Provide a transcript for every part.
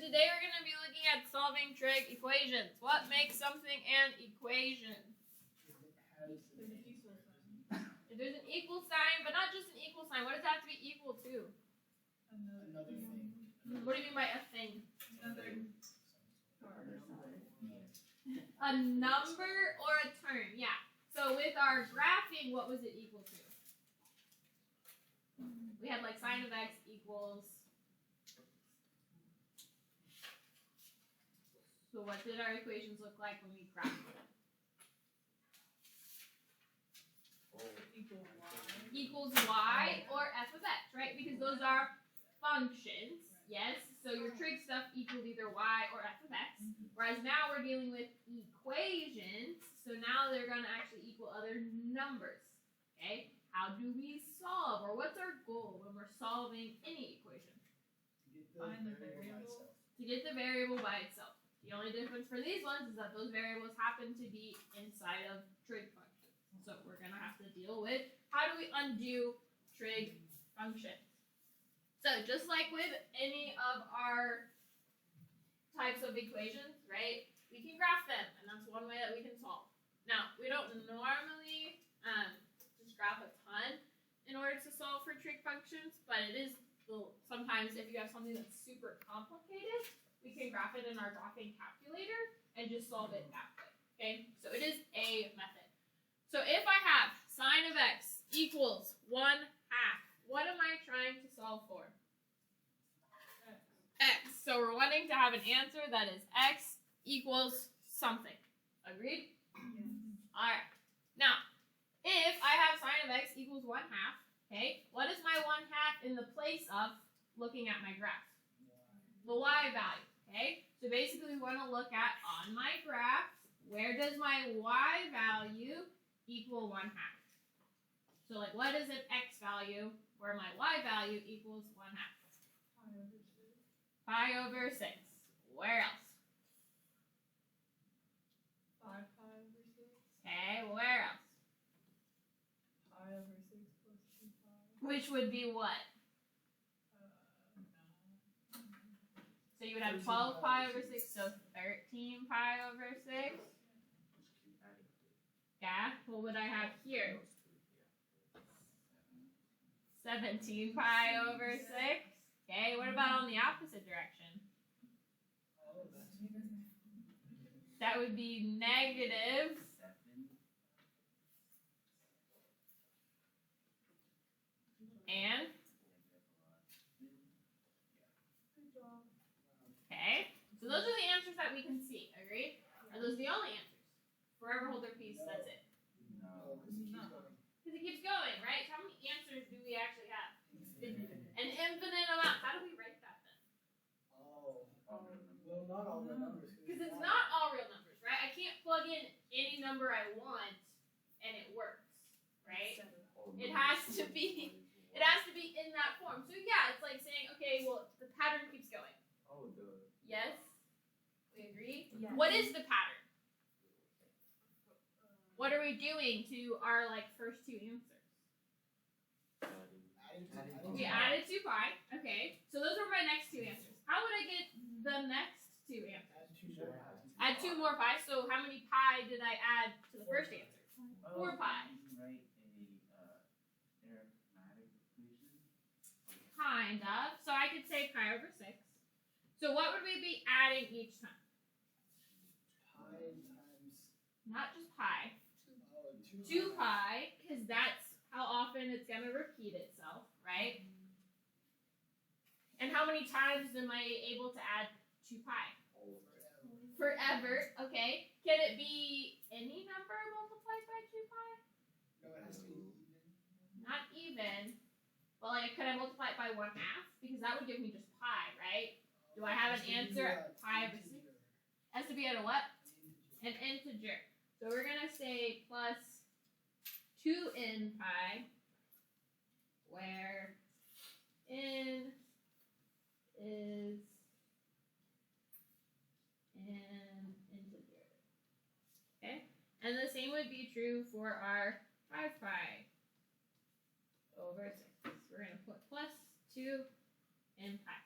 today we're going to be looking at solving trig equations. What makes something an equation? If there's an equal sign, but not just an equal sign, what does it have to be equal to? Another thing. What do you mean by a thing? A number or a term, yeah. So with our graphing, what was it equal to? We had like sine of x equals. So what did our equations look like when we graphed them? Equals y or f of x, right? Because those are functions, yes? So your trig stuff equals either y or f of x. Whereas now we're dealing with equations, so now they're going to actually equal other numbers, okay? How do we solve, or what's our goal when we're solving any equation? Find the variable. To get the variable by itself. The only difference for these ones is that those variables happen to be inside of trig functions. So we're going to have to deal with how do we undo trig functions. So just like with any of our types of equations, right, we can graph them, and that's one way that we can solve. Now, we don't normally just graph a ton in order to solve for trig functions, but it is, sometimes if you have something that's super complicated, we can graph it in our graphing calculator and just solve it that way, okay? So it is a method. So if I have sine of x equals 1/2, what am I trying to solve for? X. So we're wanting to have an answer that is x equals something. Agreed? Yes. Alright. Now, if I have sine of x equals 1/2, okay, what is my 1/2 in the place of looking at my graph? The y value, okay? So basically we want to look at, on my graph, where does my y value equal 1/2? So like, what is an x value where my y value equals 1/2? Pi over 6. Where else? 5 pi over 6. Okay, where else? Pi over 6 plus 2 pi. Which would be what? So you would have 12 pi over 6, so 13 pi over 6. Yeah, what would I have here? 17 pi over 6. Okay, what about on the opposite direction? That would be negative. And? Okay, so those are the answers that we can see, agreed? Are those the only answers? Forever hold their peace, that's it. No. Because it keeps going, right? How many answers do we actually have? An infinite amount. How do we write that then? Well, not all the numbers. Because it's not all real numbers, right? I can't plug in any number I want and it works, right? It has to be in that form. So yeah, it's like saying, okay, well, the pattern keeps going. Oh, duh. Yes? We agree? Yes. What is the pattern? What are we doing to our first two answers? We added 2 pi. Okay. So those were my next two answers. How would I get the next two answers? Add 2 more pi. So how many pi did I add to the first answer? 4 pi. Write a arithmetic equation. Kind of. So I could say pi over 6. So what would we be adding each time? Pi times Not just pi. 2 2 pi, because that's how often it's going to repeat itself, right? And how many times am I able to add 2 pi? Forever, okay. Can it be any number multiplied by 2 pi? No, it has to be even. Not even. But could I multiply it by 1/2? Because that would give me just pi, right? Do I have an answer at pi over 6? It has to be at a what? An integer. So we're going to say plus 2n pi, where n is an integer. Okay? And the same would be true for our 5 pi over 6. We're going to put plus 2n pi.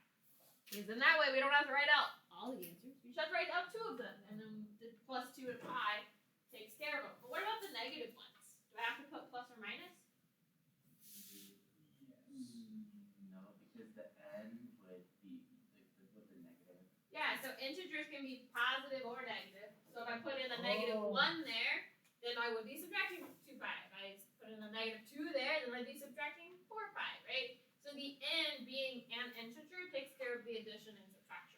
Because then that way we don't have to write out all the answers. We just have to write out 2 of them, and then the plus 2 and pi takes care of them. But what about the negative ones? Do I have to put plus or minus? No, because the n would be with the negative. Yeah, so integers can be positive or negative. So if I put in a negative 1 there, then I would be subtracting 2 pi. If I put in a negative 2 there, then I'd be subtracting 4 pi, right? So the n being an integer takes care of the addition and subtraction.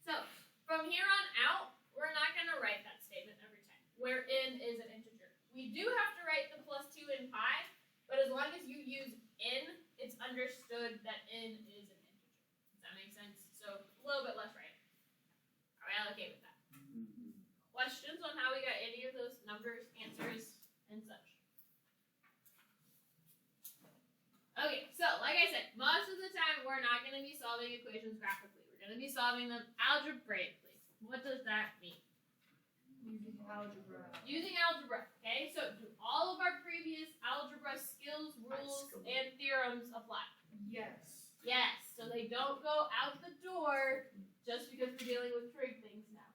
So from here on out, we're not going to write that statement every time, where n is an integer. We do have to write the plus 2 in pi, but as long as you use n, it's understood that n is an integer. Does that make sense? So a little bit less writing. Are we okay with that? Questions on how we got any of those numbers, answers, and such? Okay, so like I said, most of the time we're not going to be solving equations graphically. We're going to be solving them algebraically. What does that mean? Using algebra. Using algebra, okay? So do all of our previous algebra skills, rules, and theorems apply? Yes. Yes, so they don't go out the door just because we're dealing with trig things now.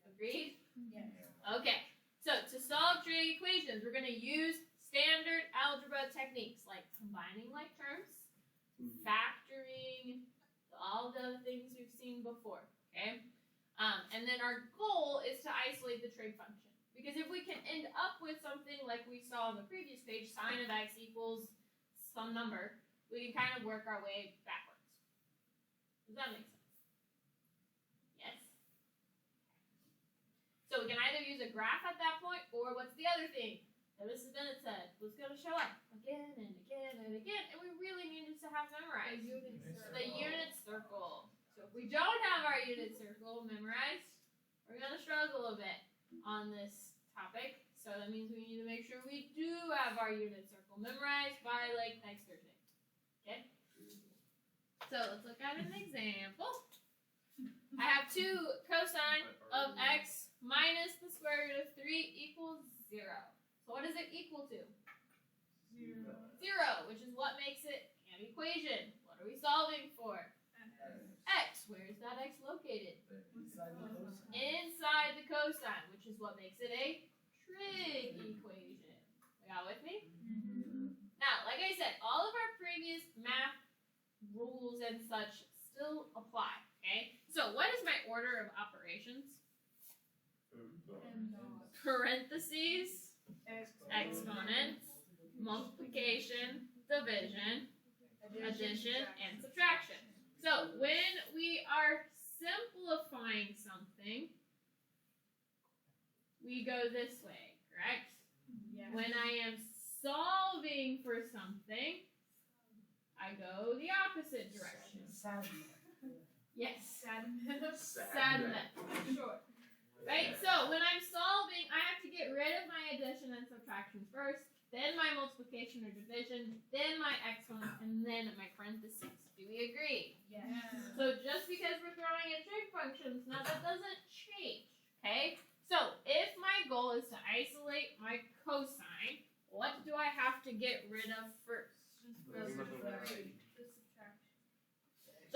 Agreed? Yes. Okay, so to solve trig equations, we're going to use standard algebra techniques like combining like terms, factoring, all the things we've seen before, okay? And then our goal is to isolate the trig function. Because if we can end up with something like we saw on the previous page, sine of x equals some number, we can kind of work our way backwards. Does that make sense? Yes? So we can either use a graph at that point, or what's the other thing that Mrs. Bennett said was going to show up again and again and again, and we really needed to have memorized. The unit circle. So if we don't have our unit circle memorized, we're going to struggle a bit on this topic. So that means we need to make sure we do have our unit circle memorized by like next Thursday. Okay? So let's look at an example. I have 2 cosine of x minus the square root of 3 equals 0. So what is it equal to? 0. 0, which is what makes it an equation. What are we solving for? X. Where is that x located? Inside the cosine. Inside the cosine, which is what makes it a trig equation. Y'all with me? Now, like I said, all of our previous math rules and such still apply, okay? So what is my order of operations? Parentheses, exponents, multiplication, division, addition, and subtraction. So when we are simplifying something, we go this way, correct? Yes. When I am solving for something, I go the opposite direction. Yes. Sad method. Sure. Right? So when I'm solving, I have to get rid of my addition and subtraction first, then my multiplication or division, then my exponents, and then my parentheses. Do we agree? Yes. So just because we're throwing in trig functions, now that doesn't change, okay? So if my goal is to isolate my cosine, what do I have to get rid of first?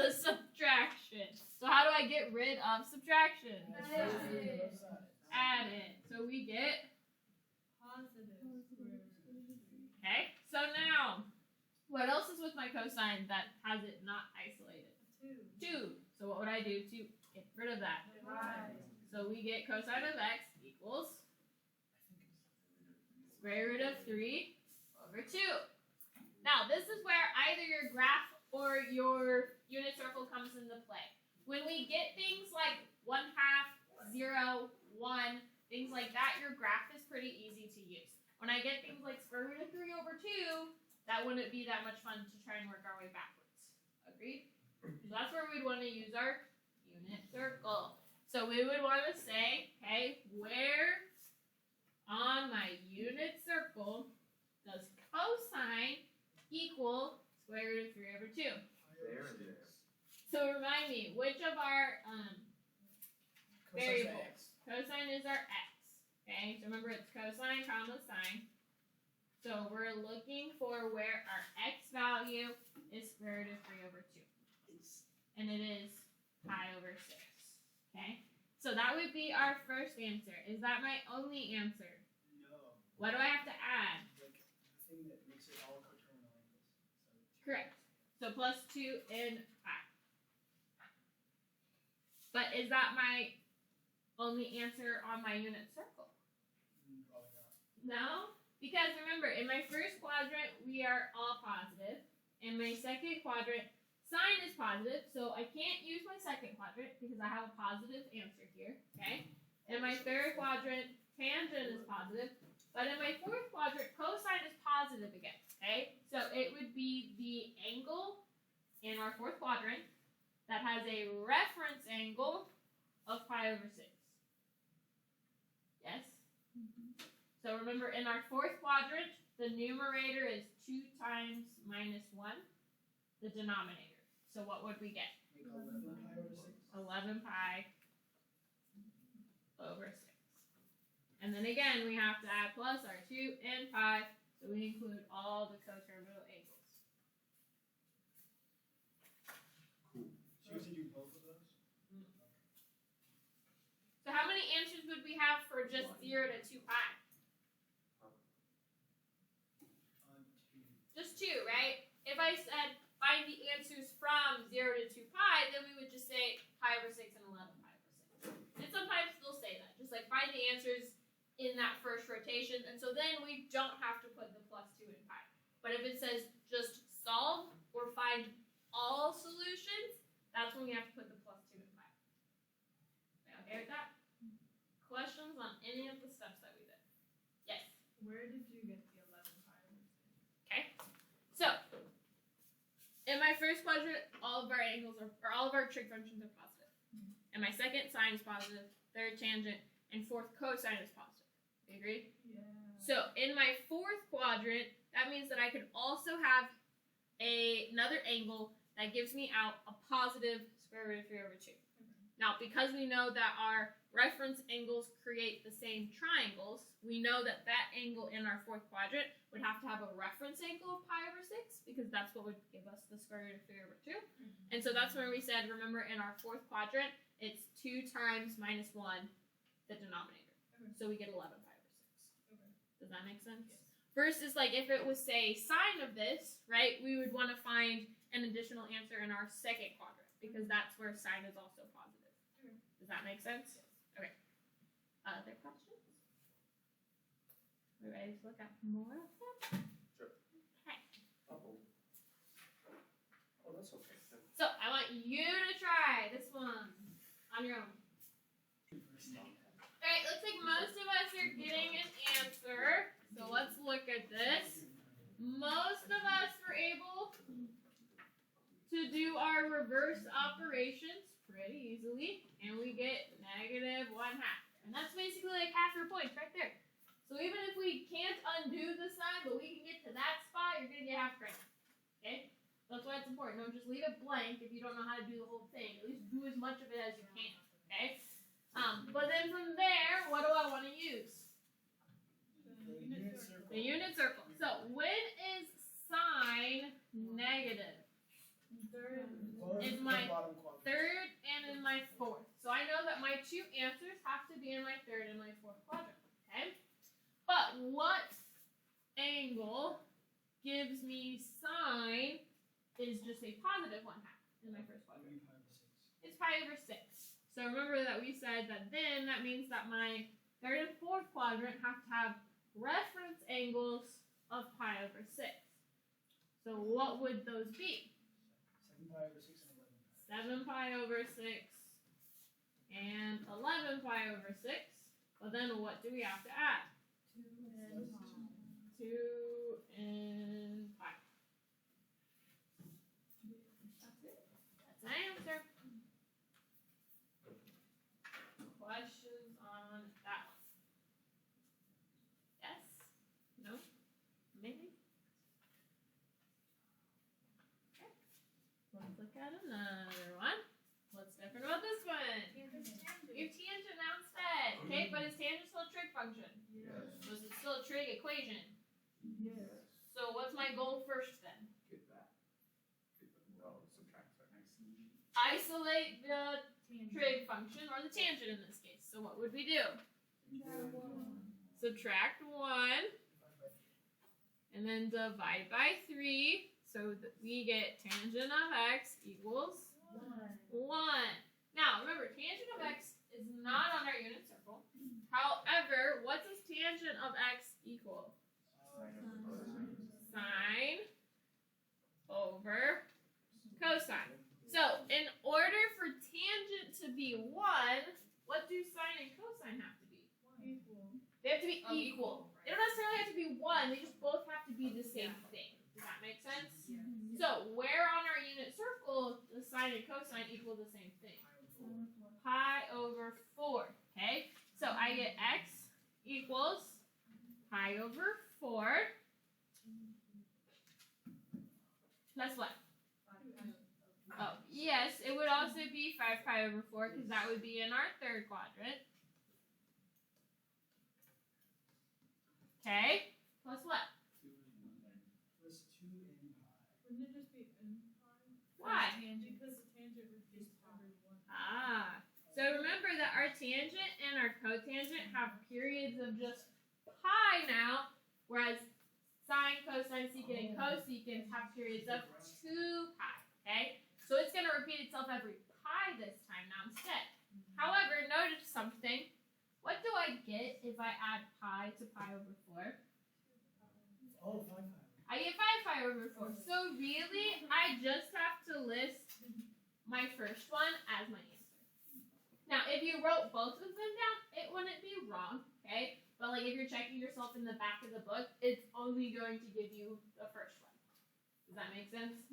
The subtraction. So how do I get rid of subtraction? Add it. So we get, okay? So now, what else is with my cosine that has it not isolated? 2. So what would I do to get rid of that? So we get cosine of x equals square root of 3 over 2. Now, this is where either your graph or your unit circle comes into play. When we get things like 1/2, 0, 1, things like that, your graph is pretty easy to use. When I get things like square root of 3 over 2, that wouldn't be that much fun to try and work our way backwards. Agreed? So that's where we'd want to use our unit circle. So we would want to say, okay, where on my unit circle does cosine equal square root of 3 over 2? So remind me, which of our variables? Cosine is our x. Okay, so remember it's cosine comma sine. So we're looking for where our x value is square root of 3 over 2. And it is would be our first answer. Is that my only answer? No. What do I have to add? Like the thing that makes it all coterminal angles. So Correct. So plus 2 in pi. But is that my only answer on my unit circle? probably not. No? Because remember, in my first quadrant, we are all positive. In my second quadrant, sign is positive, so I can't use my second quadrant because I have a positive answer here, okay? In my third quadrant, tangent is positive. But in my fourth quadrant, cosine is positive again, okay? So it would be the angle in our fourth quadrant that has a reference angle of pi over 6. Yes? So remember, in our fourth quadrant, the numerator is 2 times minus 1, the denominator. So what would we get? Make 11 pi over 6. 11 pi over 6. And then again, we have to add plus our 2 and pi, so we include all the coterminal angles. So you have to do both of those? So how many answers would we have for just 0 to 2 pi? Just 2, right? If I said find the answers from 0 to 2 pi, then we would just say pi over 6 and 11 pi over 6. And sometimes they'll say that, just like find the answers in that first rotation, and so then we don't have to put the plus 2 in pi. But if it says just solve or find all solutions, that's when we have to put the plus 2 in pi. Okay with that? Questions on any of the steps that we did? Yes? Where did you get the 11 pi over 6? Okay. So, in my first quadrant, all of our angles are, or all of our trig functions are positive. In my second, sine is positive. Third, tangent. And fourth, cosine is positive. You agree? Yeah. So, in my fourth quadrant, that means that I could also have another angle that gives me out a positive square root of 3 over 2. Now, because we know that our reference angles create the same triangles, we know that that angle in our fourth quadrant would have to have a reference angle of pi over 6, because that's what would give us the square root of 3 over 2. And so that's when we said, remember, in our fourth quadrant, it's 2 times minus 1, the denominator. So we get 11 pi over 6. Does that make sense? Yes. Versus, like, if it was, say, sine of this, right, we would want to find an additional answer in our second quadrant, because that's where sine is also positive. Does that make sense? Yes. Okay. Other questions? We ready to look at more of them? Sure. Okay. Oh, that's okay. So, I want you to try this one on your own. Alright, looks like most of us are getting an answer. So let's look at this. Most of us were able to do our reverse operations pretty easily. And we get negative 1/2. And that's basically like half your points right there. So even if we can't undo the sign, but we can get to that spot, you're going to get half credit. Okay? That's why it's important. Don't just leave it blank if you don't know how to do the whole thing. At least do as much of it as you can. Okay? But then from there, what do I want to use? The unit circle. The unit circle. So when is sine negative? Both Is the my bottom quadrant. Third and in my fourth. So I know that my 2 answers have to be in my third and my fourth quadrant. Okay? But what angle gives me sine is just a positive 1/2 in my first quadrant? It's pi over 6. So remember that we said that then that means that my third and fourth quadrant have to have reference angles of pi over 6. So what would those be? 7 pi over 6 and 11 pi. 7 pi over 6 and 11 pi over 6. Well, then what do we have to add? 2 and pi. That's it. That's an answer. Questions on that one? Yes? No? Maybe? Okay. Let's look at another one. What's different about this one? Your tangent now instead. Okay, but is tangent still a trig function? Yes. So is it still a trig equation? Yes. So what's my goal first then? Get that. No, subtract that. Isolate the trig function, or the tangent in this case. So what would we do? Subtract 1 and then divide by 3. So that we get tangent of x equals 1. Now remember, tangent of x is not on our unit circle. However, what does tangent of x equal? Sine over cosine. So in order for tangent to be 1, what do sine and cosine have to be? They have to be equal. They don't necessarily have to be 1, they just both have to be the same thing. Does that make sense? So where on our unit circle does sine and cosine equal the same thing? Pi over 4. Okay? So I get x equals pi over 4 plus what? Oh, yes, it would also be 5 pi over 4 because that would be in our third quadrant. Okay? Plus what? Plus 2 in pi. Wouldn't it just be n pi? Why? Because the tangent would just every one. Ah. So remember that our tangent and our cotangent have periods of just pi now, whereas sine, cosine, secant, and cosecant have periods of 2 pi. Okay? So it's going to repeat itself every pi this time now instead. However, notice something. What do I get if I add pi to pi over 4? Oh, 5 pi. I get 5 pi over 4. So really, I just have to list my first one as my answer. Now, if you wrote both of them down, it wouldn't be wrong, okay? But like if you're checking yourself in the back of the book, it's only going to give you the first one. Does that make sense?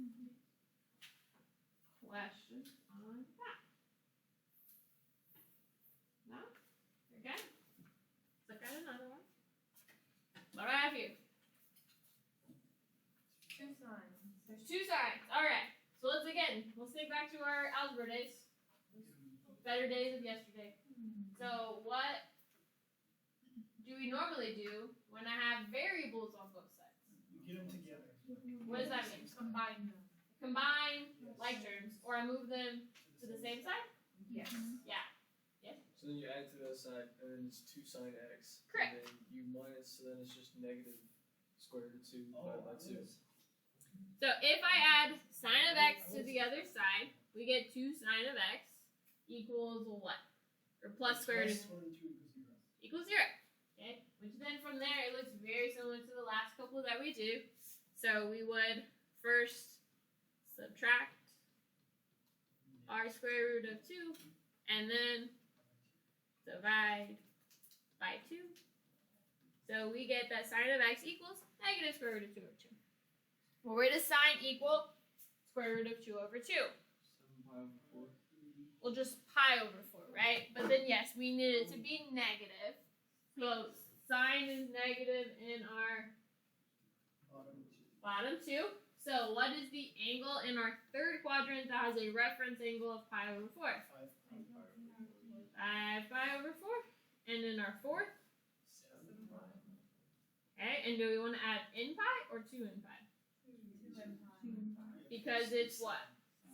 Questions on that? No? Okay. Look at another one. What do I have here? 2 signs. There's 2 sides. Alright. So let's think back to our algebra days. Better days of yesterday. So what do we normally do when I have variables on both sides? You get them together. What does that mean? Combine them. Combine like terms, or I move them to the same side? Yes. Yeah. So then you add to that side, and then it's 2 sine x. Correct. And then you minus, so then it's just negative square root of 2 Oh, divided by 2. So if I add sine of x to the other side, we get 2 sine of x equals what? Or plus square root of 2 equals 0. Okay? Which then from there, it looks very similar to the last couple that we do. So we would first subtract our square root of 2 and then divide by 2. So we get that sine of x equals negative square root of 2 over 2. Well, where does sine equal square root of 2 over 2? 7 pi over 4. Well, just pi over 4, right? But then, yes, we need it to be negative. So sine is negative in our bottom 2. So what is the angle in our third quadrant that has a reference angle of pi over 4? 5 pi over 4. And in our fourth? 7 pi. Okay, and do we want to add in pi or 2 in pi? Because it's what?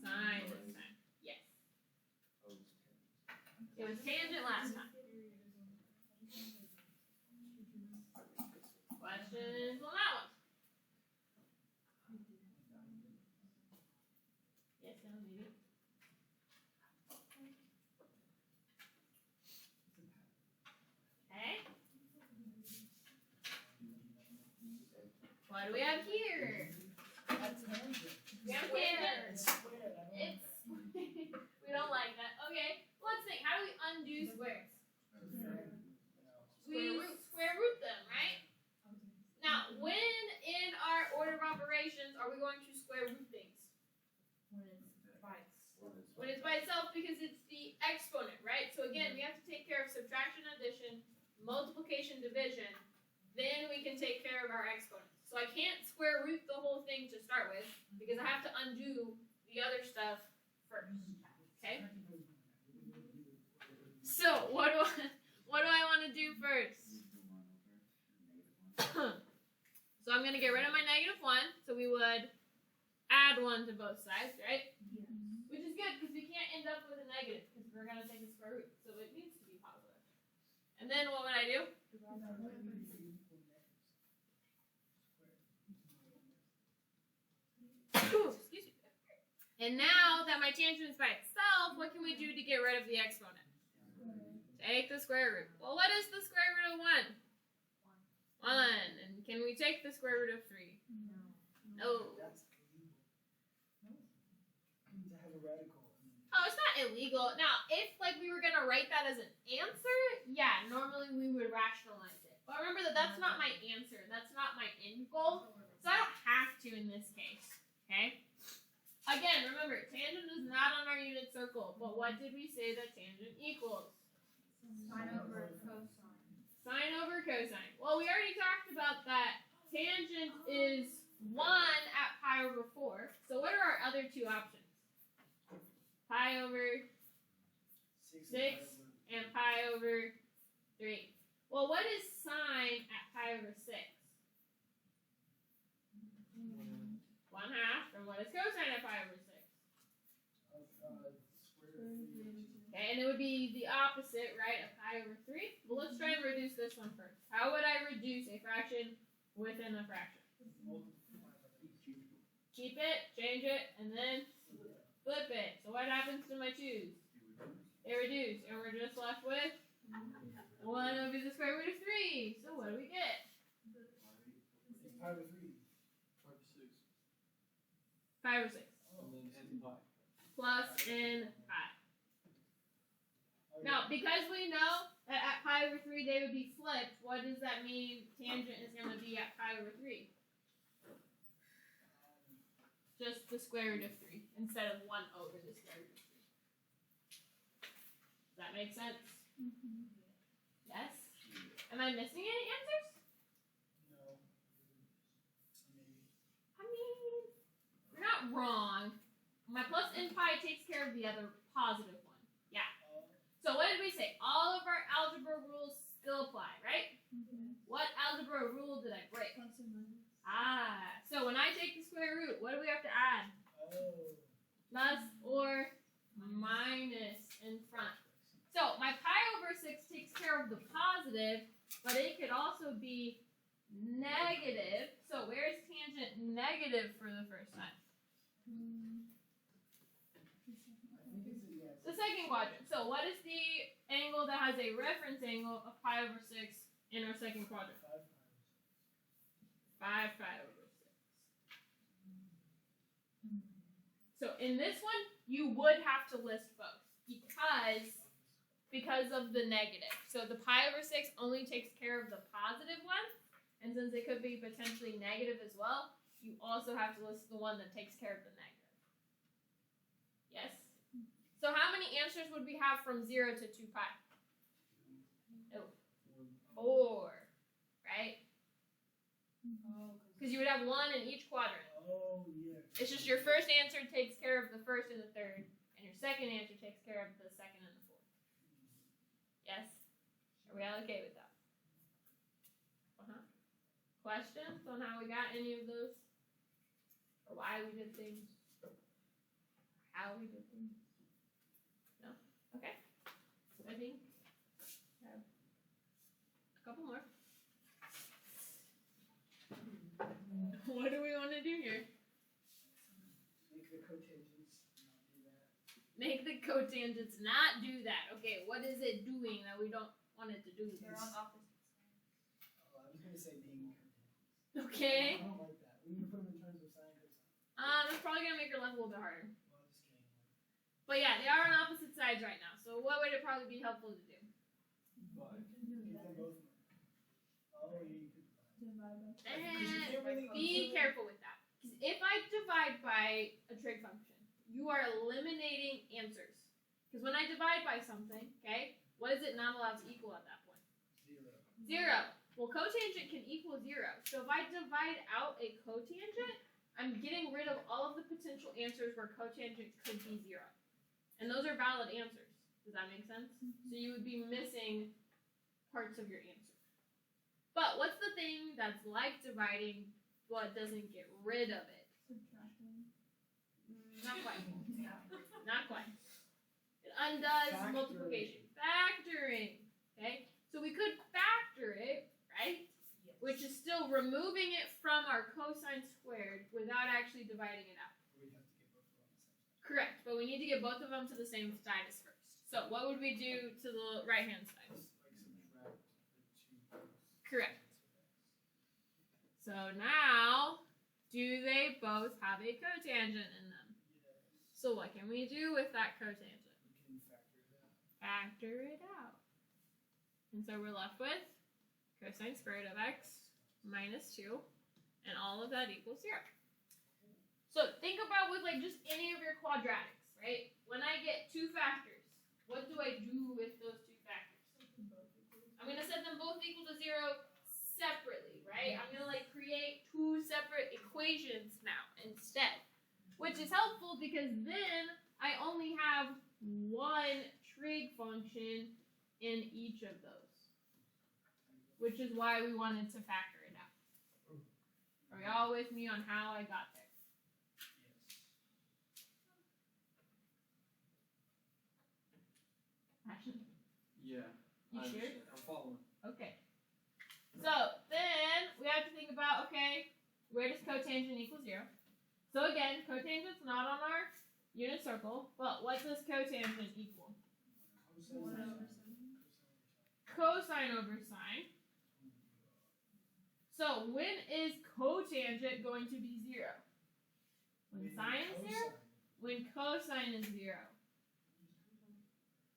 Sine this time. Yes. It was tangent last time. Questions on that one? Yes, no, maybe. Okay. What do we have here? We have tangent. It's we don't like that. Okay, let's think. How do we undo squares? We square root them, right? Now, when in our order of operations are we going to square root things? When it's by itself, because it's the exponent, right? So again, we have to take care of subtraction, addition, multiplication, division. Then we can take care of our exponents. So I can't square root the whole thing to start with, because I have to undo the other stuff first. Okay? So what do I want to do first? So I'm going to get rid of my negative 1. So we would add 1 to both sides, right? Which is good, because we can't end up with a negative, because we're going to take a square root. So it needs to be positive. And then what would I do? Excuse me. And now that my tangent is by itself, what can we do to get rid of the exponent? Take the square root. Well, what is the square root of 1? 1. And can we take the square root of 3? No. That's illegal. To have a radical. Oh, it's not illegal. Now, if like we were gonna write that as an answer, yeah, normally we would rationalize it. But remember that that's not my answer. That's not my end goal. So I don't have to in this case. Okay? Again, remember, tangent is not on our unit circle. But what did we say that tangent equals? Sine over cosine. Sine over cosine. Well, we already talked about that. Tangent is 1 at pi over 4. So what are our other two options? Pi over 6 and pi over 3. Well, what is sine at pi over 6? 1/2. And what is cosine at pi over 6? Okay, and it would be the opposite, right, of pi over 3. Well, let's try and reduce this one first. How would I reduce a fraction within a fraction? Keep it, change it, and then flip it. So what happens to my 2's? They reduce, and we're just left with 1 over the square root of 3. So what do we get? Pi over 3. 5 over 6. And then n pi. Plus n pi. Now, because we know that at pi over 3 they would be flipped, what does that mean tangent is going to be at pi over 3? Just the square root of 3 instead of 1 over the square root of 3. Does that make sense? Yes? Am I missing any answers? No. Maybe. I mean, you're not wrong. My plus n pi takes care of the other positive one. Yeah. So what did we say? All of our algebra rules still apply, right? What algebra rule did I break? So when I take the square root, what do we have to add? Oh. Plus or minus in front. So my pi over 6 takes care of the positive, but it could also be negative. So where's tangent negative for the first time? The second quadrant. So what is the angle that has a reference angle of pi over 6 in our second quadrant? 5 pi over 6. So in this one, you would have to list both because of the negative. So the pi over 6 only takes care of the positive one, and since it could be potentially negative as well, you also have to list the one that takes care of the negative. Yes? So how many answers would we have from 0 to 2 pi? Oh, 4, right? Because you would have 1 in each quadrant. Oh, yeah. It's just your first answer takes care of the first and the third, and your second answer takes care of the second and the fourth. Yes? Are we all okay with that? Questions on how we got any of those? Or why we did things? Or how we did things? No? Okay. I think I have a couple more. What do we want to do here? Make the cotangents not do that. Make the cotangents not do that. Okay, what is it doing that we don't want it to do? They're on opposite sides. Oh, I was going to say being cotangents. Okay. I don't like that. We need to put them in terms of sine cosine. It's probably gonna make your life a little bit harder. Well, I'm just kidding. But yeah, they are on opposite sides right now. So what would it probably be helpful to do? Get them both. Oh, yeah, you could divide. Divide by Be careful with that. Because if I divide by a trig function, you are eliminating answers. Because when I divide by something, okay, what is it not allowed to equal at that point? 0. 0. Well, cotangent can equal 0. So if I divide out a cotangent, I'm getting rid of all of the potential answers where cotangent could be 0. And those are valid answers. Does that make sense? So you would be missing parts of your answer. But what's the thing that's like dividing but doesn't get rid of it? subtraction. Not quite. Not quite. It undoes Factoring. multiplication. Factoring. Okay? So we could factor it, right? Yes. Which is still removing it from our cosine squared without actually dividing it out. We'd have to get both of them the same side. Correct, but we need to get both of them to the same side as first. So what would we do to the right hand side? Just like subtract the two terms. Correct. So now, do they both have a cotangent in them? Yes. So what can we do with that cotangent? We can factor it out. Factor it out. And so we're left with cosine squared of x minus 2, and all of that equals 0. So think about with like just any of your quadratics, right? When I get two factors, what do I do with those two factors? I'm going to set them both equal to 0 separately, right? I'm going to like create two separate equations now instead, which is helpful because then I only have one trig function in each of those, which is why we wanted to factor it out. Are we all with me on how I got there? Ashton, Yeah. you I sure? understand. I'm following. Okay. So then we have to think about, okay, where does cotangent equal 0? So again, cotangent's not on our unit circle, but what does cotangent equal? Cosine over sine. So when is cotangent going to be 0? When sine is 0? When cosine is 0.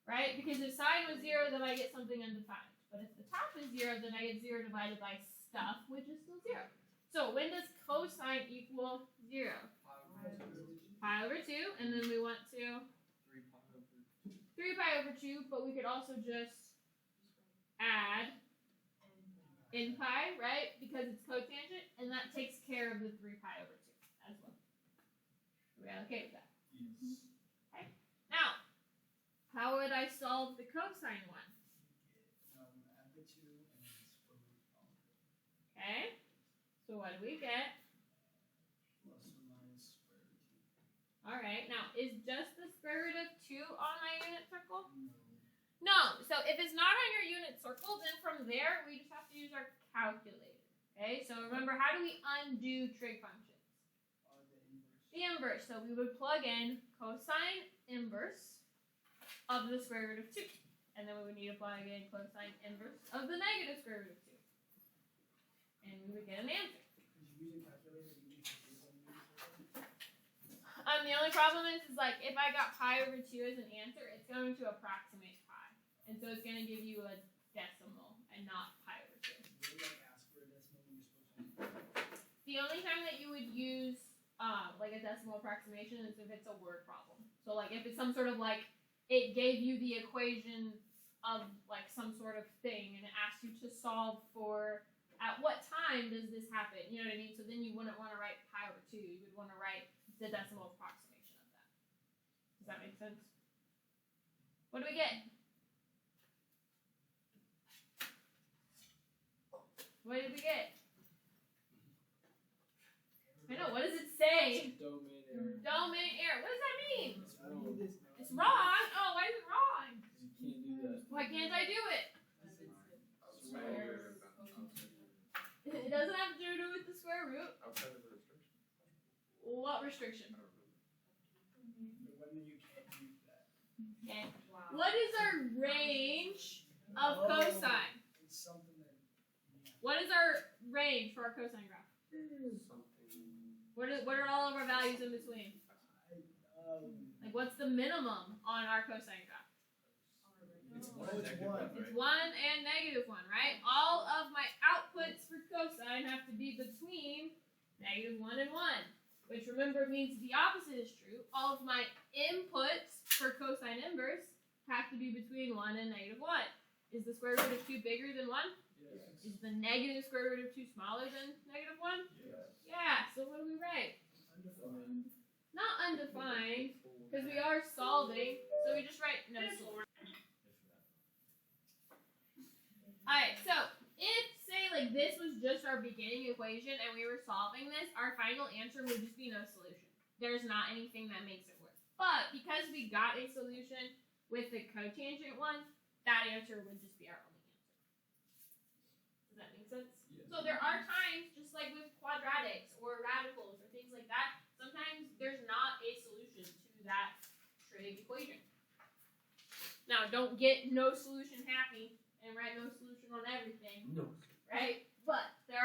Right? Because if sine was 0, then I get something undefined. But if the top is 0, then I get 0 divided by stuff, which is still 0. So when does cosine equal 0? Pi over 2, and then we want to 3 pi over 2, but we could also just add in pi, right? Because it's cotangent, and that takes care of the 3 pi over 2 as well. Are we okay with that? Yes. Okay. Now, how would I solve the cosine one? Add the 2 and then square root all of it. Okay. So what do we get? Plus or minus square root 2. All right. Now, is just the square root of 2 on my unit circle? No. No. So if it's not on your unit circle, then from there we just have to use our calculator. Okay. So remember, how do we undo trig functions? The inverse. The inverse. So we would plug in cosine inverse of the square root of 2. And then we would need to plug in cosine inverse of the negative square root of 2. And we would get an answer. Could you use a calculator to use the table and use it? The only problem is like if I got pi over 2 as an answer, it's going to approximate pi. And so it's going to give you a decimal and not pi over 2. You would like ask for a decimal when you're supposed to. The only time that you would use like a decimal approximation is if it's a word problem. So like if it's some sort of like it gave you the equation of like some sort of thing and it asked you to solve for at what time does this happen? You know what I mean? So then you wouldn't want to write pi over 2. You would want to write the decimal approximation of that. Does that make sense? What do we get? What did we get? I know, what does it say? Domain error. Domain error. What does that mean? I don't need this. It's wrong. Oh, why is it wrong? You can't do that. Why can't I do it? Square. It doesn't have to do with the square root. Outside of the restriction. What restriction? When you can't use that. Okay. Wow. What is our range of cosine? It's something that. What is our range for our cosine graph? Something. What are all of our values in between? Like what's the minimum on our cosine graph? It's Oh, it's one. It's 1 and -1, right? All of my outputs for cosine have to be between -1 and 1, which remember means the opposite is true. All of my inputs for cosine inverse have to be between 1 and -1. Is the square root of 2 bigger than 1? Yes. Is the negative square root of 2 smaller than -1? Yes. Yeah, so what do we write? Undefined. Not undefined, because we are solving, so we just write no solution. Alright, so if, say, like this was just our beginning equation and we were solving this, our final answer would just be no solution. There's not anything that makes it work. But because we got a solution with the cotangent one, that answer would just be our only answer. make sense? Yeah. So there are times, just like with quadratics or radicals or things like that, sometimes there's not a solution to that trig equation. Now, don't get no solution happy and write no solution on everything, No. right? But there